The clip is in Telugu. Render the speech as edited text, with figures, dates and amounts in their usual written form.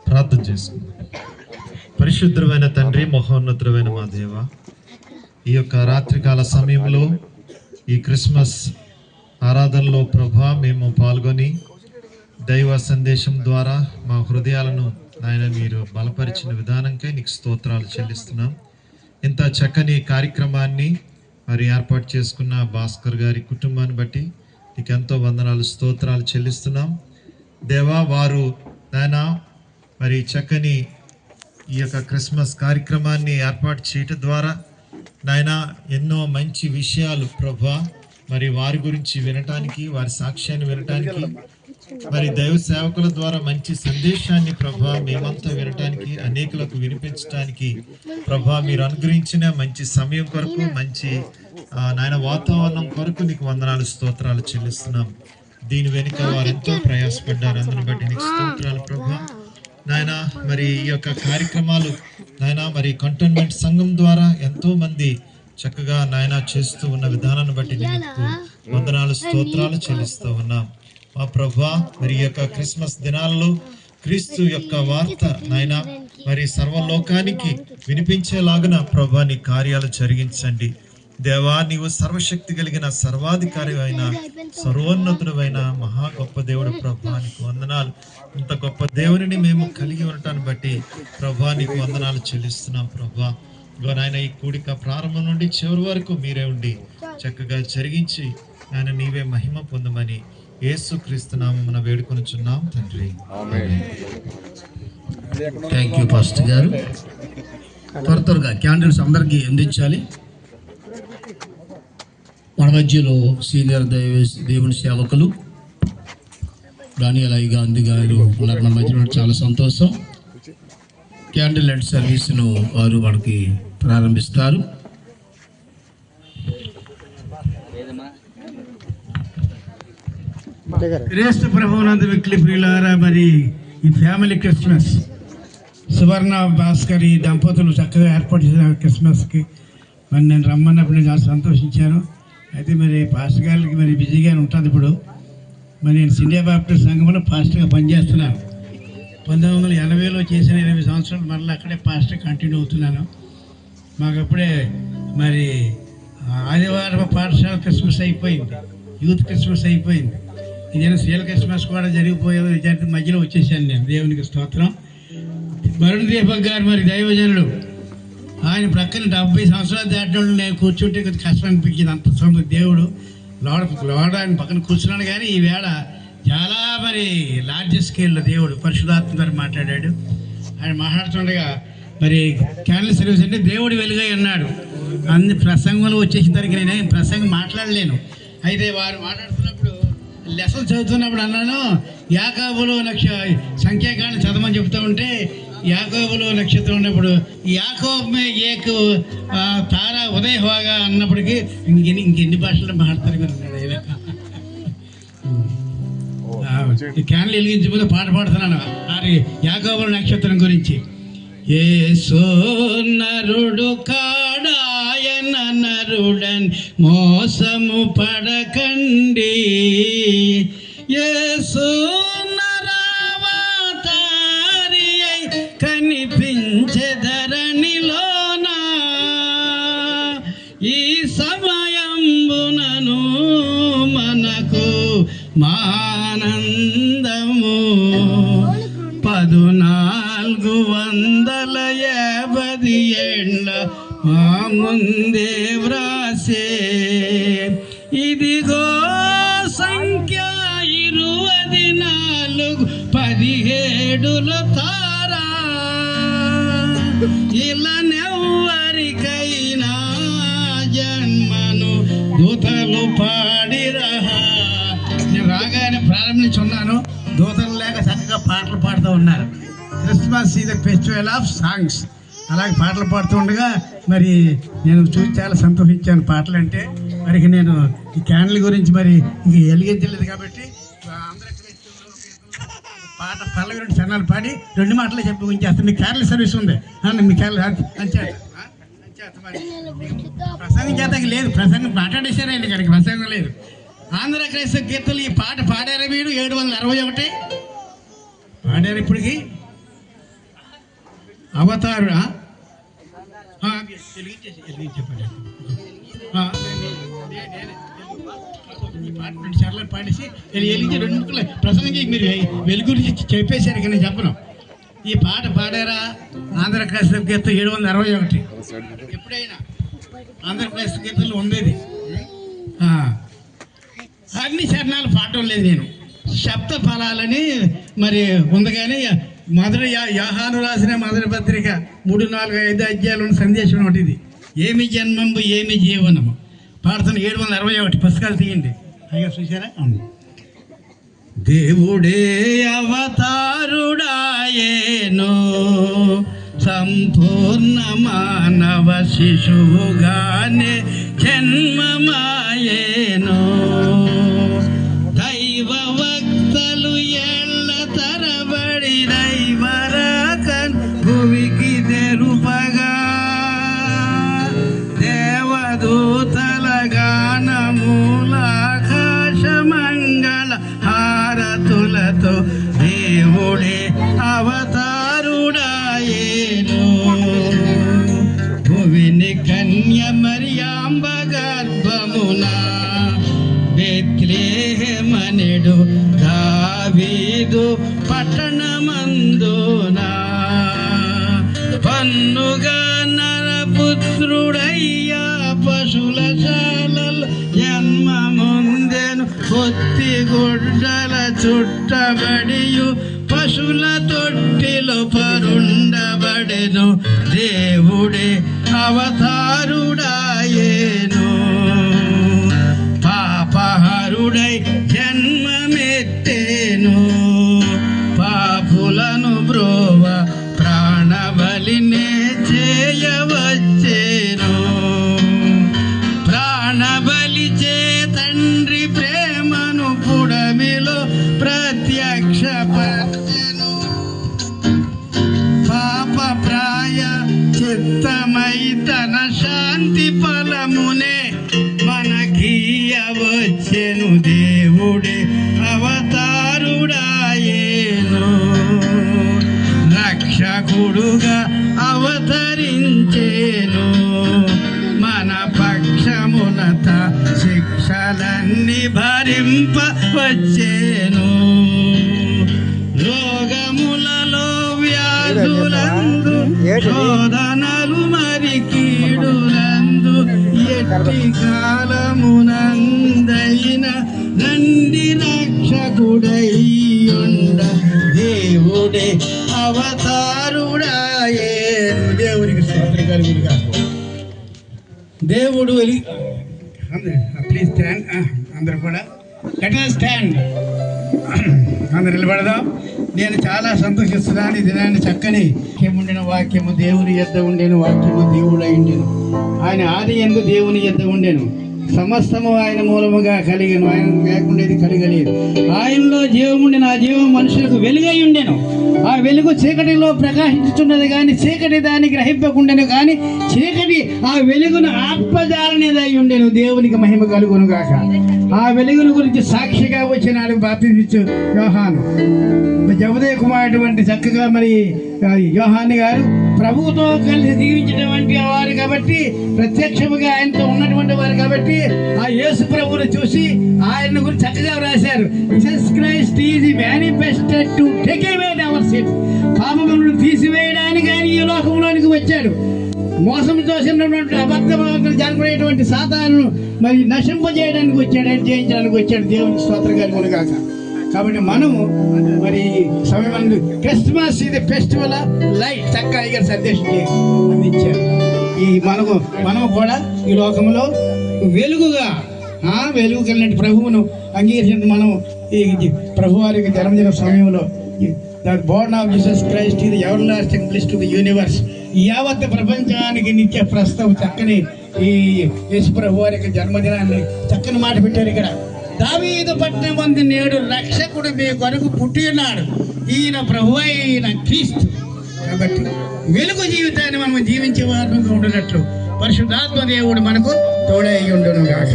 ప్రార్థన చేసుకుందాం. పరిశుద్ధమైన తండ్రి, మహోన్నతుడైన మా దేవ, ఈ యొక్క రాత్రికాల సమయంలో ఈ క్రిస్మస్ ఆరాధనలో ప్రభా మేము పాల్గొని దైవ సందేశం ద్వారా మా హృదయాలను నాయన మీరు బలపరిచిన విధానంకై నీకు స్తోత్రాలు చెల్లిస్తున్నాం. ఇంత చక్కని కార్యక్రమాన్ని మరి ఏర్పాటు చేసుకున్న భాస్కర్ గారి కుటుంబాన్ని బట్టి నీకు ఎంతో వందనాలు, స్తోత్రాలు చెల్లిస్తున్నాం. దేవా, వారు నాయన మరి చక్కని ఈ యొక్క క్రిస్మస్ కార్యక్రమాన్ని ఏర్పాటు చేయటం ద్వారా నాయన ఎన్నో మంచి విషయాలు ప్రభా మరి వారి గురించి వినటానికి, వారి సాక్ష్యాన్ని వినటానికి, మరి దైవ సేవకుల ద్వారా మంచి సందేశాన్ని ప్రభా మేమంతా వినటానికి, అనేకులకు వినిపించడానికి ప్రభా మీరు అనుగ్రహించిన మంచి సమయం కొరకు, మంచి నాయన వాతావరణం కొరకు నీకు వందనాలు, స్తోత్రాలు చెల్లిస్తున్నాం. దీని వెనుక వారు ఎంతో ప్రయాసపడ్డారు, అందుని బట్టి నీకు స్తోత్రాలు ప్రభా. నాయన మరి ఈ యొక్క కార్యక్రమాలు నాయన మరి కంటోన్మెంట్ సంఘం ద్వారా ఎంతో మంది చక్కగా నాయన చేస్తూ ఉన్న విధానాన్ని బట్టి నీకు వందనాలు, స్తోత్రాలు చెల్లిస్తూ ఉన్నాం మా ప్రభా. మరి ఈ యొక్క క్రిస్మస్ దినాలలో క్రీస్తు యొక్క వార్త నాయన మరి సర్వలోకానికి వినిపించేలాగున ప్రభా నీ కార్యాలు జరిగించండి దేవా. నీవు సర్వశక్తి కలిగిన సర్వాధికారి అయిన సర్వోన్నతుడైన మహా గొప్ప దేవుడు ప్రభా, నీకు వందనాలు. ఇంత గొప్ప దేవుని మేము కలిగి ఉండటాన్ని బట్టి ప్రభా నీకు వందనాలు చెల్లిస్తున్నాం ప్రభా. నాయన ఈ కూడిక ప్రారంభం నుండి చివరి వరకు మీరే ఉండి చక్కగా జరిగించి ఆయన నీవే మహిమ పొందమని యేసుక్రీస్తు నామమున వేడుకొనుచున్నాం తండ్రి. థ్యాంక్ యూ పాస్టర్ గారు. త్వరగా క్యాండిల్స్ అందరికీ అందించాలి. మన మధ్యలో సీనియర్ దేవుని సేవకులు దానియాల్ గాంధీ గారు ఉన్నారు మన మధ్యలో, చాలా సంతోషం. క్యాండిల్ లైట్ సర్వీస్ను వారు మనకి ప్రారంభిస్తారు. క్రీస్తు ప్రభువునందు మిక్కిలి ప్రియులారా, మరి ఈ ఫ్యామిలీ క్రిస్మస్ సువర్ణ భాస్కర్ ఈ దంపతులు చక్కగా ఏర్పాటు చేసిన క్రిస్మస్కి మరి నేను రమ్మన్నప్పుడు నేను చాలా సంతోషించాను. అయితే మరి పాస్టర్ గారికి మరి బిజీగానే ఉంటుంది ఇప్పుడు. మరి నేను సిండియా బాప్టిస్ట్ సంఘంలో పాస్టర్గా పనిచేస్తున్నాను. 1980లో చేసిన 20 సంవత్సరాలు మరలా అక్కడే పాస్టర్ కంటిన్యూ అవుతున్నాను. మాకు అప్పుడే మరి ఆదివారం పాఠశాల క్రిస్మస్ అయిపోయింది, యూత్ క్రిస్మస్ అయిపోయింది. ఇదేనా శీల క్రిస్మస్ కూడా జరిగిపోయేది విద్యార్థి మధ్యలో వచ్చేసాను నేను. దేవునికి స్తోత్రం. వరుణ్ దీపక్ గారు మరి దైవజనులు, ఆయన ప్రక్కన 70 సంవత్సరాలు దాటిన వాళ్ళు నేను కూర్చుంటే కొద్దిగా కష్టం అనిపించింది. అంత సొంత దేవుడు లోడ ఆయన పక్కన కూర్చున్నాను. కానీ ఈ వేళ చాలా మరి లార్జెస్ట్ స్కేల్లో దేవుడు పరిశుధాత్మ గారు మాట్లాడాడు. ఆయన మాట్లాడుతుండగా మరి క్యాండిల్ సర్వీస్ అంటే దేవుడు వెలుగై అన్నాడు. అన్ని ప్రసంగంలో వచ్చేసిన దానికి నేను ప్రసంగం మాట్లాడలేను. అయితే వారు మాట్లాడుతున్నప్పుడు లెసన్ చదువుతున్నప్పుడు అన్నాను, యాకోబులో సంఖ్యాకాండం చదవమని చెప్తూ ఉంటే యాకోబులో నక్షత్రం ఉన్నప్పుడు యాకోబ్ మే ఏకు తారా ఉదయ హోగా అన్నప్పటికీ ఇంకెన్ని భాషల్లో మాట్లాడతారు మీరు అన్నాడు ఆయన. క్యాన్లు వెలిగించబోతే పాట పాడుతున్నాను యాకోబుల నక్షత్రం గురించి. యేసు నరుడు కాడాయన నరుడన్ మోసము పడకండి, యేసు నరావతారి కనిపించెదరనిలోనా ఈ సమయంబునను మనకు మానందము 1450 ఏళ్ళ మా ముందే వ్రాసే ఇదిగో సంఖ్య 24 17 తారా ఇలా నెవ్వరికైనా జన్మను దూతలు పాడిరహా. నేను రాగానే ప్రారంభించున్నాను, దూతలు లేక చక్కగా పాటలు పాడుతూ ఉన్నారు. Christmas is the festival of songs. అలాగే పాటలు పాడుతూ ఉండగా మరి నేను చూసి చాలా సంతోషించాను పాటలు అంటే. మరి నేను ఈ క్యాండిల్ గురించి మరి ఇంక వెలిగించలేదు కాబట్టి పాట పల్లవి 2 చరణాలు పాడి 2 మాటలే చెప్పి ఉంచేస్తాను. మీ క్యాండిల్ సర్వీస్ ఉంది, మీ క్యాండిల్ అంచేత మరి ప్రసంగం చేతకి లేదు, ప్రసంగం మాట్లాడేశారండి ఇక్కడికి, ప్రసంగం లేదు. ఆంధ్ర క్రైస్తవ కీర్తనలు ఈ పాట పాడారు మీరు 761 పాడారు ఇప్పటికి అవతారుడా చర్ల పాడేసి వెలిగించి 2 ముక్కలు ప్రసంగం మీరు వెలుగు గురించి చెప్పేశారు ఇక నేను చెప్పను. ఈ పాట పాడారా ఆంధ్ర క్రైస్తవ గీతం 761. ఎప్పుడైనా ఆంధ్ర క్రైస్తవ గీతంలో ఉండేది. అన్ని చరణాలు పాడటం లేదు నేను, శబ్ద ఫలాలని మరి ఉంది. కానీ మొదటి యోహాను రాసిన మొదటి పత్రిక 3, 4, 5 అధ్యాయాలు ఉన్న సందేశం ఒకటి ఇది. ఏమి జన్మంబు ఏమి జీవనము పాడుతున్న 761 పుస్తకాలు తీయండి. అయ్యా చూసారా? దేవుడే అవతారుడాయేను సంపూర్ణ మానవ శిశువుగానే జన్మమాయేను. దైవ వక్తలు ఏళ్ళ తరబడి దైవరాకన్ భూమికి తెరుపగా దేవదూతల గానమూలాకాశమంగళ హారతులతో దేవుడే అవతారుడాయేను. భువిని కన్య మరియాంబ గర్భమున బెత్లెహేమనెడు దావీదు పట్టణమందున పన్నుగా నరపుత్రుడయ్యా పశుల శాలలు జన్మముందెను. పొత్తి గుడ్డల చుట్టబడియు పశుల తొట్టిలో పరుండబడెను. దేవుడే అవతారుడాయేను. పాపహరుడై జన్మమెత్తేను. పాపులను బ్రోవ ప్రాణబలినే చేయవచ్చేను. ప్రాణబలి చే తండ్రి ప్రేమను పుడమిలో ప్రత్యక్షపరచెను. పాప ప్రాయ చిత్తమై తన శాంతి ఫలమునే మనకీయవచ్చెను. దేవుడే అవతారుడాయేను. రక్షకుడుగా అవతరించేను. మన పక్షమునత శిక్షలన్నీ భరింపవచ్చేను. రోగములలో వ్యాధులందు శోధనలు మరి కీడులందు ఎట్టి కాలమునందైన నంది రక్షకుడయ్యుండ దేవుడే అవతారుడాయేను. దేవునికి స్తోత్రం కలుగునుగాక. దేవుడు ప్లీజ్ స్టాండ్. అందరూ కూడా గట్టిగా స్టాండ్. అందరు నిలబడదాం. నేను చాలా సంతోషిస్తున్నాను. ఈ దినాన్ని చక్కని ఉండిన వాక్యము దేవుని యొద్ద ఉండేను, వాక్యము దేవుడు అయిండెను. ఆయన ఆది యందు దేవుని యొద్ద ఉండెను. సమస్తము ఆయన మూలముగా కలిగను. ఆయన లేకుండేది కలగలేదు. ఆయనలో జీవముండెను. ఆ జీవం మనుషులకు వెలుగై ఉండెను. ఆ వెలుగు చీకటిలో ప్రకాశించుతున్నది కానీ చీకటి దాన్ని గ్రహింపకుండెను. కానీ చీకటి ఆ వెలుగును ఆత్మజాలనేదై ఉండెను. దేవునికి మహిమ కలుగును గాక. ఆ వెలుగును గురించి సాక్షిగా వచ్చినాడు బాప్తిస్మిచ్చు యోహాను. జబదయి కుమారుడు చక్కగా మరి యోహాను గారు ప్రభువుతో కలిసి జీవించినటువంటి వారు కాబట్టి, ప్రత్యక్షముగా ఆయనతో ఉన్నటువంటి వారు కాబట్టి ఆ యేసు ప్రభువును చూసి ఆయన గురించి చక్కగా రాశారు. Jesus Christ is manifested to take away our sins. పాపములను తీసివేయడానికి ఆయన ఈ లోకంలోనికి వచ్చాడు. మోసం చేసినటువంటి అబద్ధములను జనపడేటువంటి సాతాను మరి నశింపజేయడానికి వచ్చాడు, జయించడానికి వచ్చాడు. దేవునికి స్తోత్రం కలుగును గాక. కాబట్టి మనము మరి సమయం క్రిస్మస్ ఇది ఫెస్టివల్ లైట్ చక్కగా గారు సందేశం అందించారు. ఈ మనము కూడా ఈ లోకంలో వెలుగుగా వెలుగు కలిగిన ప్రభువును అంగీకరించిన మనం ఈ ప్రభు వారి యొక్క జన్మదిన సమయంలో బోర్న్ ఆఫ్ జీసస్ క్రైస్ట్ ఇది ever lasting bliss to the universe. యావత్ ప్రపంచానికి నిత్య ప్రస్తుతం చక్కని ఈ యేసు ప్రభు వారి యొక్క జన్మదినాన్ని చక్కని మాట పెట్టారు. ఇక్కడ దావీదు పట్టణం మంది నేడు రక్షకుడు మీ కొరకు పుట్టి ఉన్నాడు. ఈయన ప్రభు అయిన క్రీస్తు. కాబట్టి వెలుగు జీవితాన్ని మనం జీవించే వారంగా ఉండినట్లు పరిశుద్ధాత్మ దేవుడు మనకు తోడై ఉండును గాక.